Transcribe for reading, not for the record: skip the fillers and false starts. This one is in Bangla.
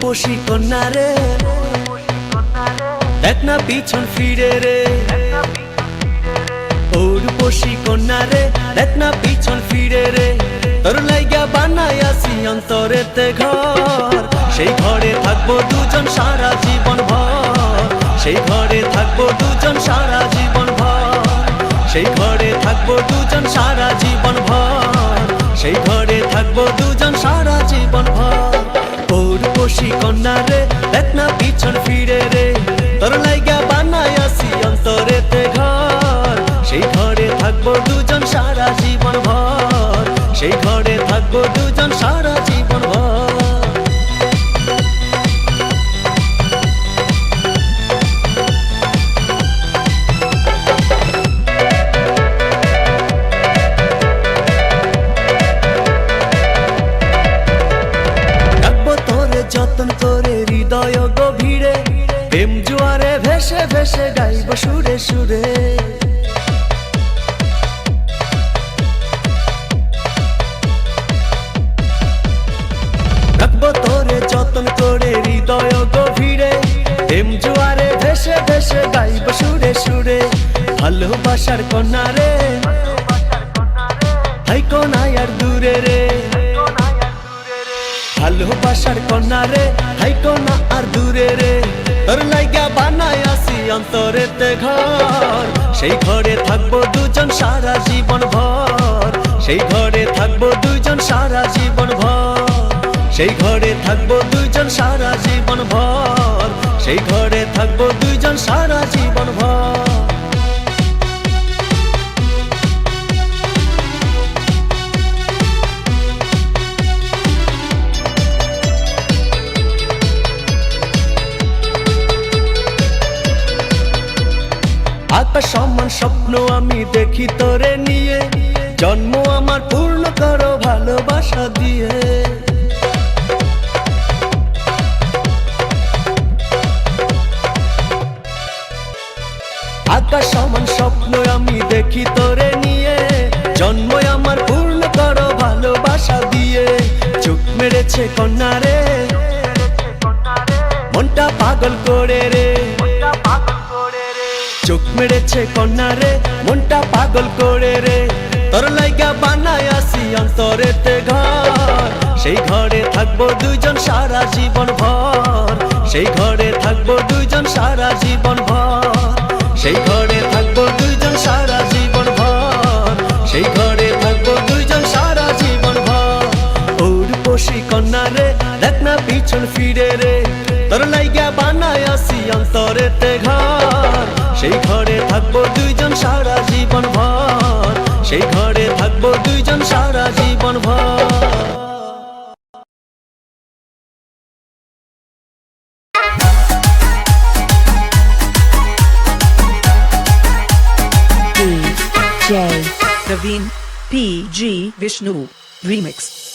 রূপসী কন্যা রে, দেখ না পিছন ফিরে রে। ও রূপসী কন্যা রে, দেখ না পিছন ফিরে রে। তোর লাইগা বানাইয়াছি অন্তরেতে ঘর, সেই ঘরে থাকবো দুজন সারা জীবন ভর। সেই ঘরে থাকবো দুজন সারা জীবন ভর। সেই ঘরে থাকবো দুজন সারা জীবন ভর। সেই ঘরে থাকবো দুজন সারা জীবন ভর। ও রূপসী কন্যা রে, দেখ না পিছন ফিরে রে। তোর লাইগা বানাইয়াছি অন্তরেতে ঘর, সেই ঘরে থাকবো দুজন সারা জীবন ভর। সেই ঘরে থাকবো দুজন সারা জীবন ভর। যতন করে হৃদয় গভীরে, প্রেম জোয়ারে ভেসে ভেসে গাইব সুরে সুরে। রাখবো তোরে যতন করে হৃদয় গভীরে, প্রেম জোয়ারে ভেসে ভেসে গাইব সুরে সুরে। ভালোবাসার কন্যা রে, হাই কোনায় আর দূরে রে। ভালোবাসার কন্যা রে, হাইকো না আর দূরে রে। তোর লাইগা বানাইয়াছি অন্তরেতে ঘর, সেই ঘরে থাকবো দুজন সারা জীবন ভর। সেই ঘরে থাকবো দুজন সারা জীবন ভর। সেই ঘরে থাকবো দুজন সারা জীবন ভর। সেই ঘরে থাকবো দুজন সারা জীবন ভর। আকাশ সমান স্বপ্ন আমি দেখি তোরে নিয়ে, জন্ম আমার পূর্ণ করো ভালোবাসা দিয়ে। আকাশ সমান স্বপ্ন আমি দেখি তোরে নিয়ে, জন্ম আমার পূর্ণ করো ভালোবাসা দিয়ে। চোখ মেরেছে কন্যা রে, মনটা পাগল করে রে। চোখ মেরেছে কন্যা রে, মনটা পাগল করে রে। তোর লাইগা বানাইয়াছি অন্তরেতে ঘর, সেই ঘরে থাকবো দুজন সারা জীবন ভর। সেই ঘরে থাকবো দুজন সারা জীবন ভর। সেই ঘরে থাকবো দুজন সারা জীবন ভর। সেই ঘরে থাকবো দুজন সারা জীবন ভর। ও রূপসী কন্যা রে, দেখ না পিছন ফিরে রে। তোর লাইগা বানাইয়াছি অন্তরেতে ঘর, সেই ঘরে থাকবো দুইজন সারা জীবন ভর। সেই ঘরে থাকবো দুইজন সারা জীবন ভর। DJ Praveen PG Vishnu Remix